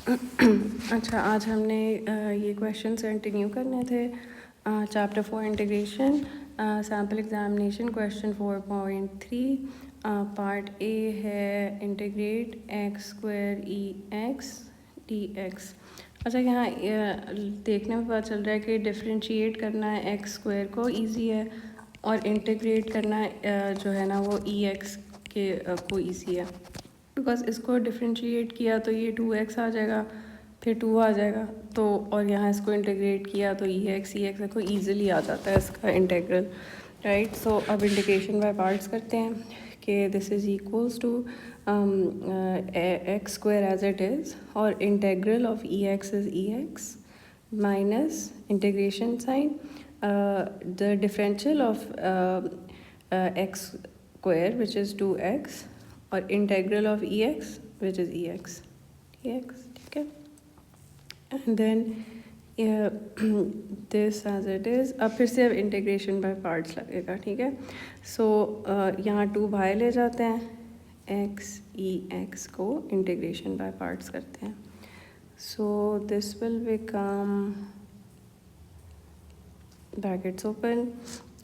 अच्छा, आज हमने ये क्वेश्चन कंटिन्यू करने थे। Chapter 4 integration, sample examination question 4.3। Part A है integrate x square e x d x. अच्छा, यहाँ देखने में पता चल रहा है कि डिफ्रेंशिएट करना है एक्स स्क्वायर को ईजी है, और इंटीग्रेट करना जो है ना वो ई एक्स के को ईजी है। बिकॉज इसको डिफ्रेंशिएट किया तो ये 2x आ जाएगा, फिर 2 आ जाएगा, तो और यहाँ इसको इंटीग्रेट किया तो ई एक्स को ईजिली आ जाता है इसका इंटीग्रल, राइट। सो अब इंटीग्रेशन बाय पार्ट्स करते हैं कि this is equals to x square as it is, और integral of e x is e x minus integration sign the differential of x square which is 2x, और integral of e x which is e x, ठीक है। And then this as it is. अब फिर से अब integration by parts लगेगा, ठीक है। सो यहाँ 2 बाहर ले जाते हैं, एक्स ई एक्स को इंटीग्रेशन बाय पार्ट्स करते हैं। So this will become brackets open.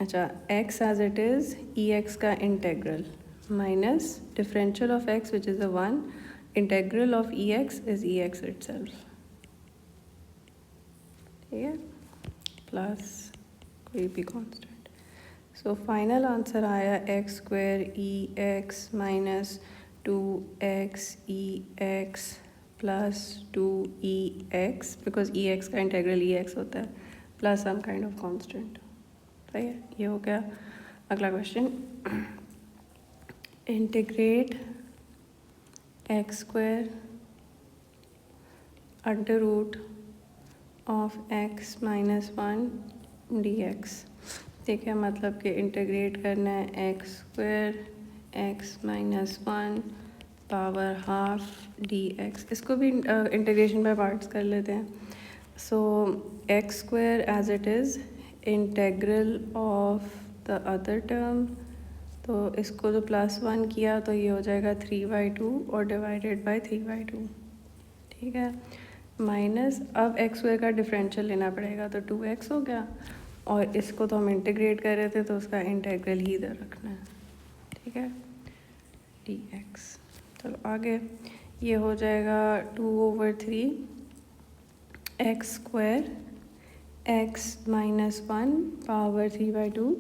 अच्छा, x as it is e x का integral minus differential of x which is a 1, integral of ex is ex itself, ठीक है, plus कोई भी constant. So final answer आया x square e x minus 2x e x plus 2ex, because e x का integral e x होता है, plus some kind of constant, सही है। ये हो गया। अगला question, integrate x square under root of x minus 1 d x, ठीक है। मतलब कि इंटीग्रेट करना है x square x minus 1 power half d x. इसको भी इंटीग्रेशन बाय पार्ट्स कर लेते हैं। So x square as it is, integral of the other term, तो इसको जो +1 किया तो ये हो जाएगा 3/2 और डिवाइडेड बाय 3/2, ठीक है। माइनस अब एक्स स्क्वायर का डिफरेंशियल लेना पड़ेगा, तो 2x हो गया, और इसको तो हम इंटीग्रेट कर रहे थे तो उसका इंटीग्रल ही इधर रखना है, ठीक है, dx। चलो आगे, ये हो जाएगा 2/3 x square x minus 1 power 3/2,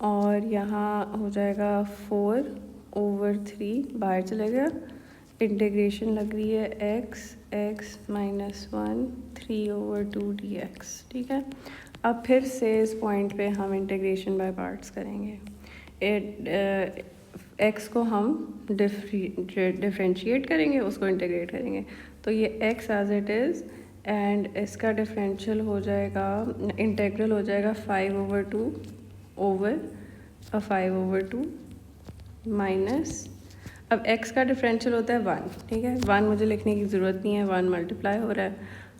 और यहाँ हो जाएगा 4/3 बाहर चले गया, इंटीग्रेशन लग रही है एक्स माइनस 1 3/2 dx, ठीक है। अब फिर से इस पॉइंट पे हम इंटीग्रेशन बाय पार्ट्स करेंगे। एक्स को हम डिफ्रेंशिएट करेंगे, उसको इंटीग्रेट करेंगे, तो ये x as it is, and इसका डिफरेंशियल हो जाएगा, इंटीग्रल हो जाएगा 5/2 ओवर 5/2 माइनस, अब x का डिफरेंशियल होता है 1, ठीक है। 1 मुझे लिखने की ज़रूरत नहीं है, 1 मल्टीप्लाई हो रहा है,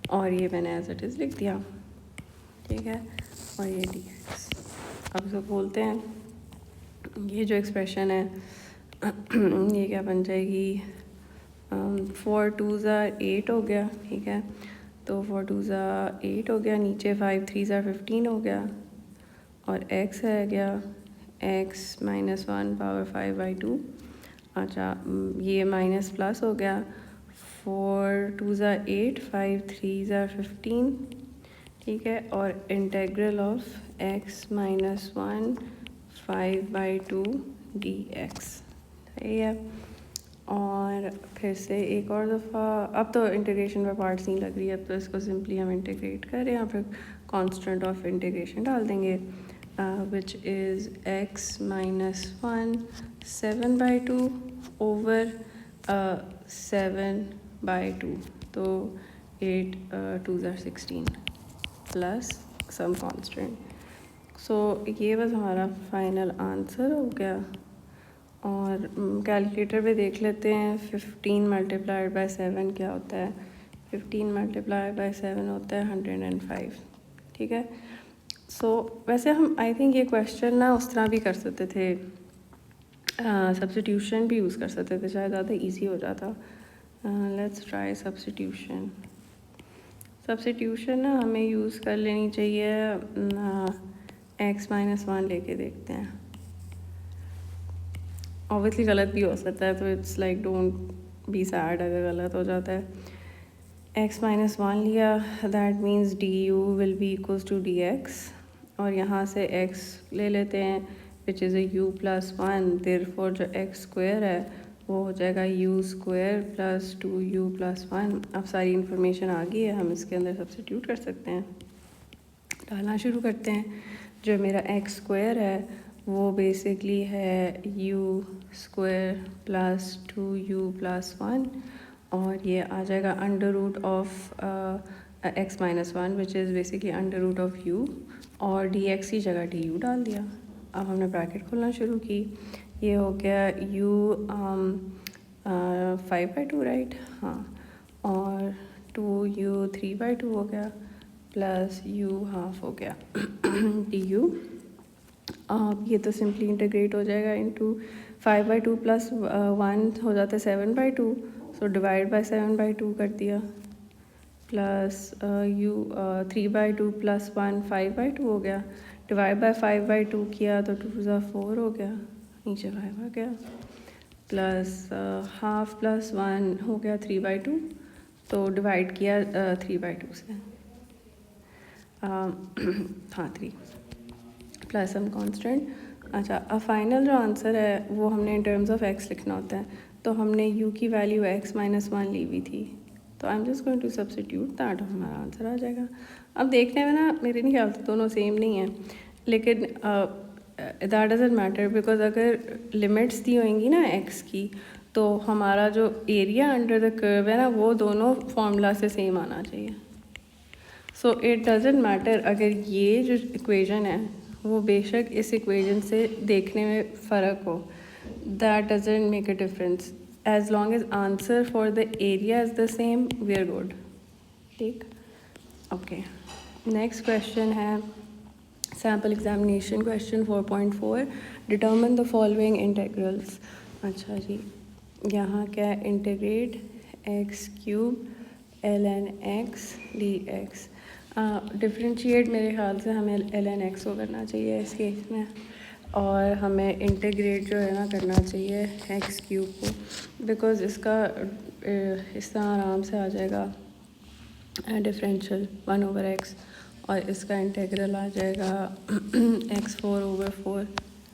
और ये मैंने एज इट इज़ लिख दिया, ठीक है, और ये dx। अब इसको बोलते हैं, ये जो एक्सप्रेशन है ये क्या बन जाएगी, 4 2s are 8 हो गया, ठीक है, तो 4 2s are 8 हो गया, नीचे 5 3s are 15 हो गया, और x है गया x माइनस 1 पावर 5/2। अच्छा, ये माइनस प्लस हो गया, 4 2s are 8 5 3s are 15, ठीक है, और integral of x minus 1 5/2 dx, सही है। और फिर से एक और दफ़ा, अब तो इंटीग्रेशन बाय पार्ट्स नहीं लग रही है, अब तो इसको सिंपली हम इंटीग्रेट करें, या फिर कांस्टेंट ऑफ इंटीग्रेशन डाल देंगे, which is x minus 1 7/2 over 7/2, तो 8 2s are 16 plus some constant. So ये बस हमारा फाइनल आंसर हो गया। और कैलकुलेटर पे देख लेते हैं, 15 मल्टीप्लाइड बाय 7 क्या होता है, 15 मल्टीप्लाइड बाय 7 होता है 105, ठीक है। सो वैसे हम आई थिंक ये क्वेश्चन ना उस तरह भी कर सकते थे, सब्स्टिट्यूशन भी यूज़ कर सकते थे, शायद ज़्यादा इजी हो जाता। Let's try substitution. सब्स्टिट्यूशन ना हमें यूज़ कर लेनी चाहिए x-1 लेके देखते हैं। ऑब्वियसली गलत भी हो सकता है, तो it's like don't be sad अगर गलत हो जाता है। x-1 लिया, that means du will be equals to dx, और यहाँ से x ले लेते हैं which is a u plus 1, therefore जो x स्क्वायर है वो हो जाएगा u square plus 2u plus 1। अब सारी इन्फॉर्मेशन आ गई है, हम इसके अंदर सब्स्टिट्यूट कर सकते हैं, डालना शुरू करते हैं। जो मेरा x स्क्वायर है वो बेसिकली है u square plus 2u plus 1, और ये आ जाएगा under root of x-1 which is basically under root of u, और dx की जगह du डाल दिया। अब हमने ब्रैकेट खोलना शुरू की, ये हो गया u 5/2 राइट, हाँ, और 2u 3/2 हो गया प्लस u हाफ हो गया du। अब ये तो सिंपली इंटीग्रेट हो जाएगा इनटू 5/2 प्लस 1 हो जाता है 7/2, सो डिवाइड बाय 7/2 कर दिया, प्लस u 3/2 प्लस 1 5/2 हो गया, डिवाइड बाय 5/2 किया तो 2 ज़ा 4 हो गया, नीचे 5 आ गया, प्लस हाफ प्लस 1 हो गया 3/2, तो डिवाइड किया 3/2 से, हाँ 3 प्लस सम कांस्टेंट। अच्छा, अब फाइनल जो आंसर है वो हमने इन टर्म्स ऑफ x लिखना होता है, तो हमने u की वैल्यू x-1 ली हुई थी, तो I am just going to substitute that, हमारा आंसर आ जाएगा। अब देखने में ना मेरे नहीं ख्याल से दोनों सेम नहीं है, लेकिन दैट डजंट मैटर, बिकॉज अगर लिमिट्स दी होंगी ना x की, तो हमारा जो एरिया अंडर द कर्व है ना वो दोनों फार्मूला से सेम आना चाहिए। सो इट डजंट मैटर अगर ये जो इक्वेशन है वो बेशक इस इक्वेशन से देखने में फ़र्क हो, that doesn't make a difference, as long as answer for the area is the same, we are good. ठीक, ओके। नेक्स्ट क्वेश्चन है sample examination question 4.4, determine the following integrals. अच्छा जी, यहाँ क्या है, integrate x³ ln x dx। Differentiate मेरे ख्याल से हमें ln x को करना चाहिए इस केस में, और हमें इंटीग्रेट जो है ना करना चाहिए x³ को, बिकॉज इसका इस तरह आराम से आ जाएगा डिफरेंशियल 1/x, और इसका इंटीग्रल आ जाएगा x4/4।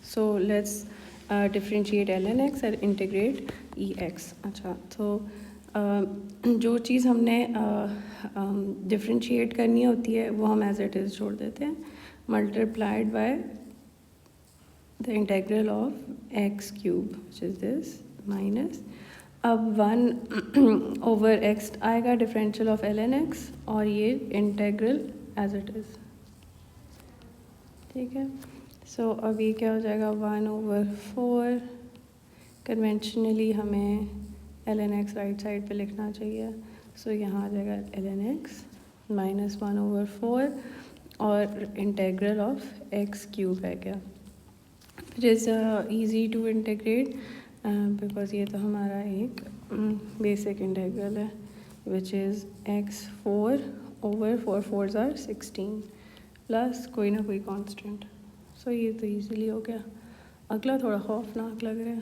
So let's differentiate ln x और इंटीग्रेट ex। अच्छा, तो जो चीज़ हमने डिफरेंशिएट करनी होती है वो हम एज इट इज़ छोड़ देते हैं, multiplied by the integral of x³ which is this minus, अब 1/x आएगा डिफरेंशियल ऑफ ln x, और ये इंटीग्रल एज इट इज़। ठीक है, सो अब ये क्या हो जाएगा 1/4, कन्वेंशनली हमें ln x राइट साइड पे लिखना चाहिए, सो यहाँ आ जाएगा ln x माइनस 1/4, और इंटीग्रल ऑफ x³ है क्या, which is easy to integrate, because ये तो हमारा एक बेसिक इंटीग्रल है which is x4/4, 4s are 16 plus कोई ना कोई कांस्टेंट। सो ये तो इजीली हो गया। अगला थोड़ा खौफनाक लग रहा है,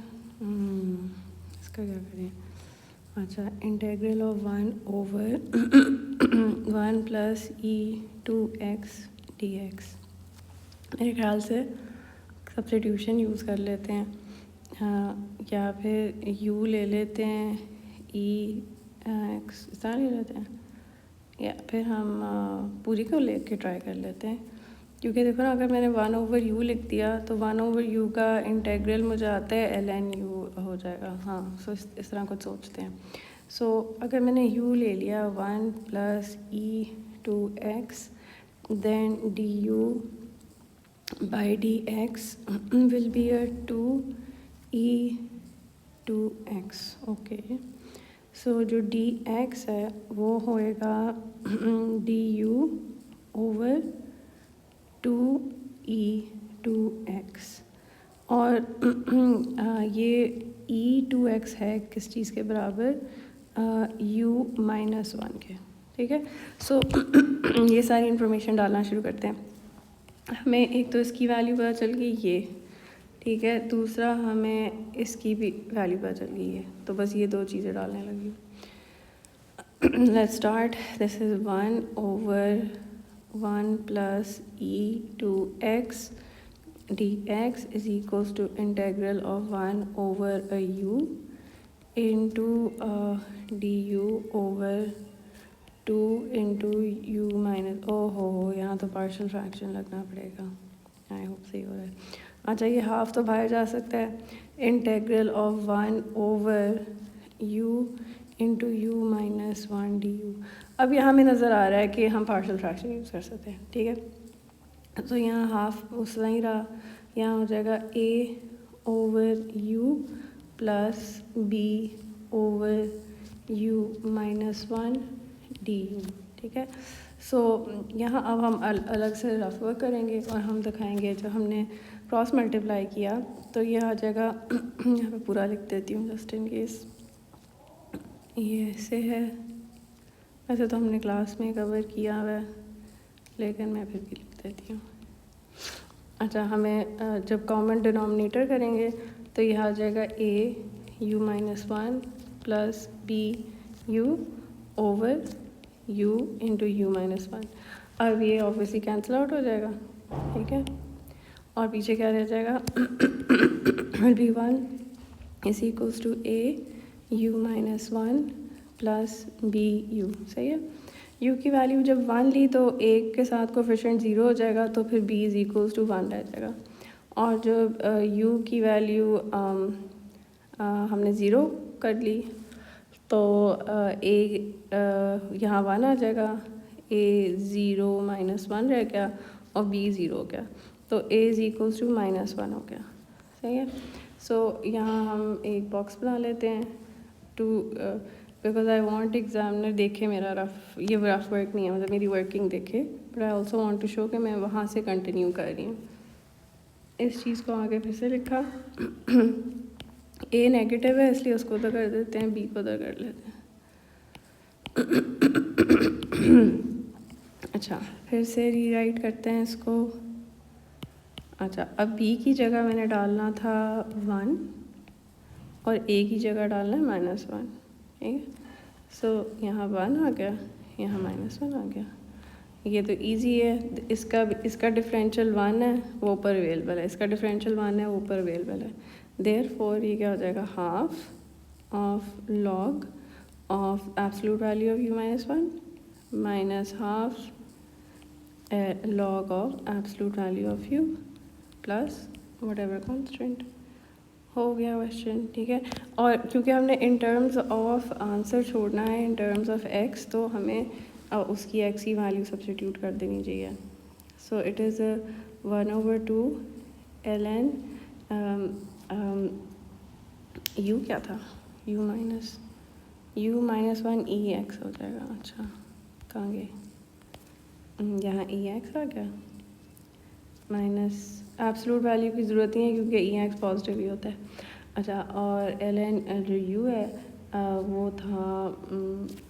इसका क्या करें। अच्छा, integral of 1/1 plus e2x dx, मेरे ख्याल से सब्स्टिट्यूशन यूज़ कर लेते हैं, या फिर u ले लेते हैं, x इतना ले लेते हैं, या फिर हम पूरी को लेके ट्राई कर लेते हैं, क्योंकि देखो ना अगर मैंने 1/u लिख दिया तो 1/u का इंटीग्रल मुझे आता है ln u हो जाएगा। हाँ, सो इस तरह कुछ सोचते हैं। सो अगर मैंने u ले लिया 1 plus e2x, then du by dx will be a 2e2x। Okay, so जो dx है वो होएगा du/2e2x, और ये e2x है किस चीज़ के बराबर, u माइनस 1 के, ठीक है। सो ये सारी इन्फॉर्मेशन डालना शुरू करते हैं। हमें एक तो इसकी वैल्यू पता चल गई ये, ठीक है, दूसरा हमें इसकी भी वैल्यू पता चल गई है, तो बस ये दो चीज़ें डालने लगी। Let's start. This is 1 over 1 plus e to x dx is equals to integral of 1 over a u into du over 2 into u minus, ओ हो यहाँ तो पार्शियल फ्रैक्शन लगना पड़ेगा। आई होप सही हो रहा है। अच्छा, ये हाफ तो बाहर जा सकता है। Integral of 1 over u into you minus 1 D. अब यहाँ में नज़र आ रहा है कि हम पार्शियल फ्रैक्शन यूज़ कर सकते हैं, ठीक है। तो यहाँ हाफ उस ही रहा, यहाँ हो जाएगा a over u plus b over u minus 1 D you, ठीक है। सो यहाँ अब हम अलग से रफ वर्क करेंगे और हम दिखाएंगे जो हमने क्रॉस मल्टीप्लाई किया तो ये आ जाएगा। यहाँ पे पूरा लिख देती हूँ जस्ट इन केस। ये ऐसे है, वैसे तो हमने क्लास में कवर किया हुआ है लेकिन मैं फिर भी लिख देती हूँ। अच्छा, हमें जब कॉमन डिनोमिनेटर करेंगे तो यह आ जाएगा a u minus 1 plus b u over u into you minus 1। अब ये ऑब्वियसली कैंसिल आउट हो जाएगा, ठीक है। और पीछे क्या रह जाएगा, will be 1 is equals to a u minus 1 plus b u, सही है। u की वैल्यू जब 1 ली तो एक के साथ कोफिशिएंट 0 हो जाएगा तो फिर b इज़ इक्वल्स टू 1 रह जाएगा। और जब u की वैल्यू हमने 0 कर ली तो a यहाँ 1 आ जाएगा, a 0 माइनस 1 रह गया और b 0 हो गया, तो a is equals to minus 1 हो गया, सही है। सो यहाँ हम एक बॉक्स बना लेते हैं too, because I want examiner देखे मेरा ये रफ वर्क नहीं है, मतलब मेरी वर्किंग देखे, but I also want to show कि मैं वहाँ से कंटिन्यू कर रही हूँ। इस चीज़ को आगे फिर से लिखा। a नेगेटिव है इसलिए उसको उधर कर देते हैं, b को उधर कर लेते हैं। अच्छा, फिर से रीराइट करते हैं इसको। अच्छा, अब b की जगह मैंने डालना था 1 और a की जगह डालना है माइनस 1, ठीक है। सो यहाँ 1 आ गया, यहाँ माइनस 1 आ गया। ये तो इजी है। इसका डिफरेंशियल 1 है, वो ऊपर अवेलेबल है, इसका डिफरेंशियल 1 है, वो ऊपर अवेलेबल है। देयरफॉर ये क्या हो जाएगा, half of log of absolute value of u minus 1 minus half log of absolute value of u plus whatever constant. हो गया क्वेश्चन, ठीक है। और क्योंकि हमने इन टर्म्स ऑफ आंसर छोड़ना है इन टर्म्स ऑफ x, तो हमें उसकी x की वैल्यू सब्स्टिट्यूट कर देनी चाहिए। So it is 1 over 2 ln u क्या था, u माइनस 1 ex हो जाएगा। अच्छा, कहाँ गए, यहाँ ex आ गया, माइनस एब्सोल्यूट वैल्यू की ज़रूरत नहीं है क्योंकि ex पॉजिटिव ही होता है। अच्छा, और ln जो u है वो था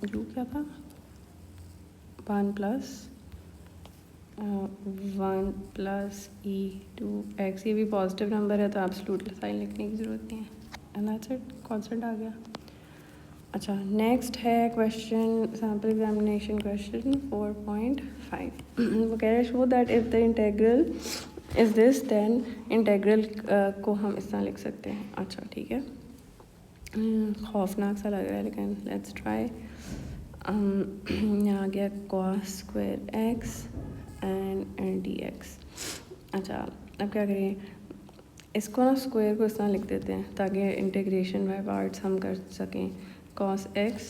u क्या था, 1 प्लस e टू x। ये भी पॉजिटिव नंबर है तो एब्सोल्यूट साइन लिखने की ज़रूरत नहीं है, एंड दैट्स इट, कांस्टेंट आ गया। अच्छा, नेक्स्ट है क्वेश्चन, सैम्पल एग्जामिनेशन क्वेश्चन 4.5। वो कह रहे हैं show that if the integral is this then integral को हम इस तरह लिख सकते हैं। अच्छा, ठीक है, खौफनाक सा लग रहा है लेकिन लेट्स ट्राई। यहाँ आ गया cos square x and dx। अच्छा, अब क्या करें, इसको ना स्क्वायर को इस तरह लिख देते हैं ताकि इंटीग्रेशन बाय पार्ट्स हम कर सकें, cos x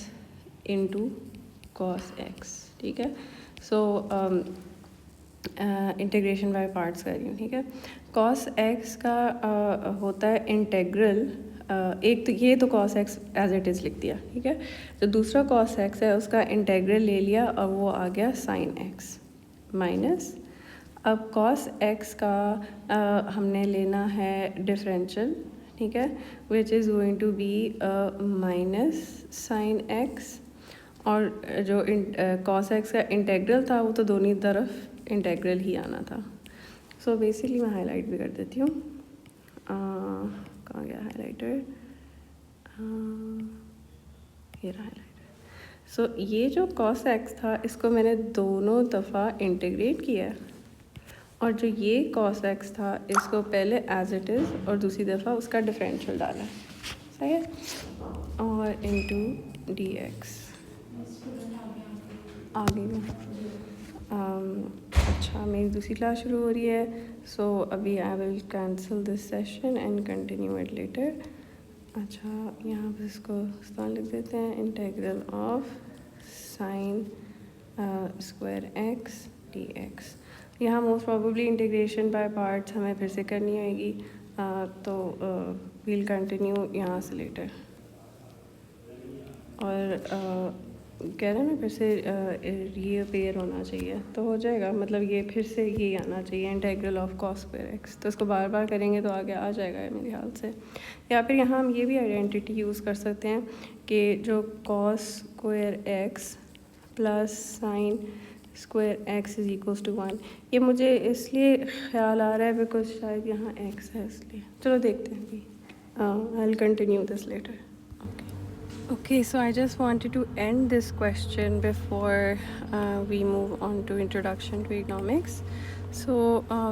into cos x, ठीक है। सो इंटीग्रेशन बाय पार्ट्स कर रही हूँ, ठीक है। cos x का होता है इंटेग्रल, एक तो ये तो cos x as it is लिख दिया, ठीक है। जो दूसरा cos x है उसका इंटेग्रल ले लिया और वो आ गया sin x माइनस, अब cos x का हमने लेना है डिफरेंशियल, ठीक है, which is going to be minus sine x, और जो कॉस एक्स का इंटेग्रल था वो तो दोनों तरफ इंटेग्रल ही आना था। सो बेसिकली मैं हाईलाइट भी कर देती हूँ। कहाँ गया हाईलाइटर? ये रहा हाईलाइटर। सो ये जो कॉस एक्स था इसको मैंने दोनों दफ़ा इंटीग्रेट किया है, और जो ये कॉस एक्स था इसको पहले एज इट इज़ और दूसरी दफ़ा उसका डिफरेंशियल डाला है, सही है, और इनटू डी एक्स आ गई मैं। अच्छा, मेरी दूसरी क्लास शुरू हो रही है, सो अभी I will cancel this session and continue it later. अच्छा, यहाँ पर इसको स्थान लिख देते हैं, integral of sine square x d x. यहाँ most probably integration by parts हमें फिर से करनी होगी, तो वील कंटिन्यू यहाँ से लेटर। और कह रहे हैं ना फिर से रीअपेयर होना चाहिए, तो हो जाएगा, मतलब ये फिर से ये आना चाहिए integral of cos square x. तो इसको बार बार करेंगे तो आगे आ जाएगा मेरे ख्याल से। या फिर यहाँ हम ये भी आइडेंटिटी यूज़ कर सकते हैं कि जो cos square x plus sine square x is equals to 1, ये मुझे इसलिए ख्याल आ रहा है बिकॉज शायद यहाँ एक्स है, इसलिए चलो देखते हैं अभी। I will continue this later. Okay, so I just wanted to end this question before we move on to introduction to economics. So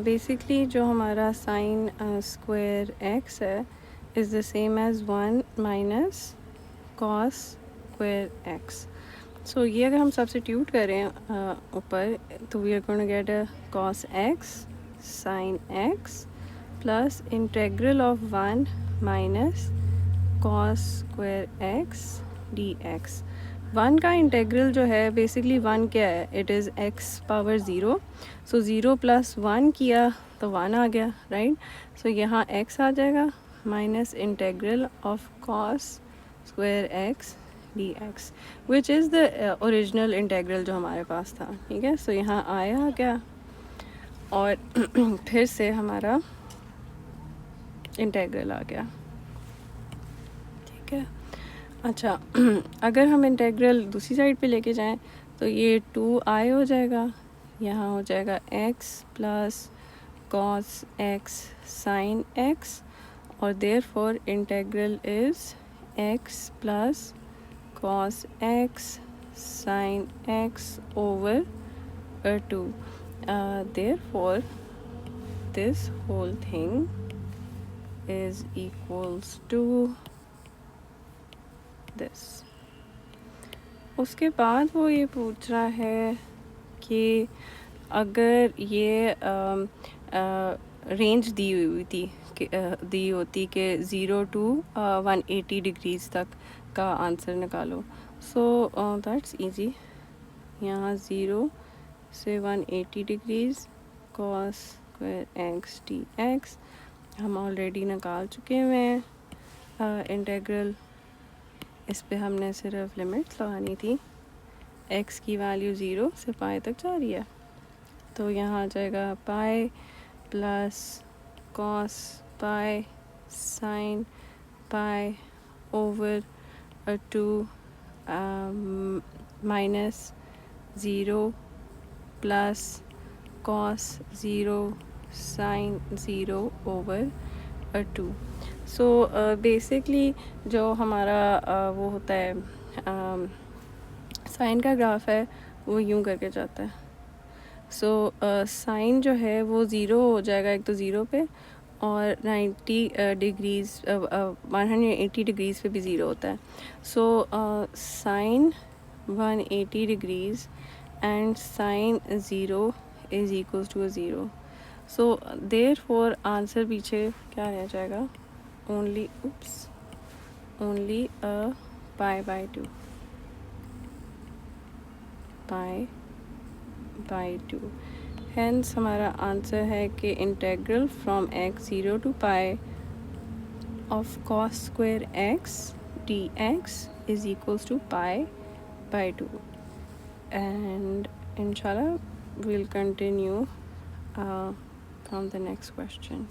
basically जो हमारा sin square x है is the same as 1 minus cos square x. So ये अगर हम substitute करें ऊपर, तो we are going to get a cos x sin x plus integral of 1 minus cos square x dx। 1 का integral जो है बेसिकली 1 क्या है, it is x power 0, so 0 plus 1 किया तो 1 आ गया, राइट। सो यहाँ x आ जाएगा minus integral of cos square x dx, which is the original integral जो हमारे पास था, ठीक है। सो यहाँ आया आ गया, और फिर से हमारा इंटेग्रल आ गया, ठीक है। अच्छा, अगर हम इंटेग्रल दूसरी साइड पे लेके जाएं तो ये 2i हो जाएगा, यहाँ हो जाएगा x plus cos x sine x, और therefore integral is x plus cos x sine x over 2। Therefore this whole thing is equals to this. उसके बाद वो ये पूछ रहा है कि अगर ये रेंज दी हुई थी दी होती कि 0 to 180 डिग्रीज़ तक का आंसर निकालो। So that's easy. यहाँ 0 से 180 degrees cos square x d x हम ऑलरेडी निकाल चुके हुए हैं। इंटेग्रल, इस पे हमने सिर्फ लिमिट्स लगानी थी। x की वैल्यू 0 से पाई तक जा रही है, तो यहाँ आ जाएगा pi plus cos pi sine pi over 2 minus 0 plus cos 0 sine 0 over 2। So basically जो हमारा वो होता है साइन का ग्राफ है वो यूं करके जाता है। सो साइन जो है वो 0 हो जाएगा एक तो 0 पे, और 90 डिग्रीज़ 180 डिग्रीज़ पे भी 0 होता है। So sine 180 degrees and sine 0 is equals to 0। So therefore answer पीछे क्या रह जाएगा, only a pi by 2, pi by 2। Hence हमारा आंसर है कि integral from x 0 to pi of cos square x dx is equals to pi by 2, and inshallah we'll continue from the next question.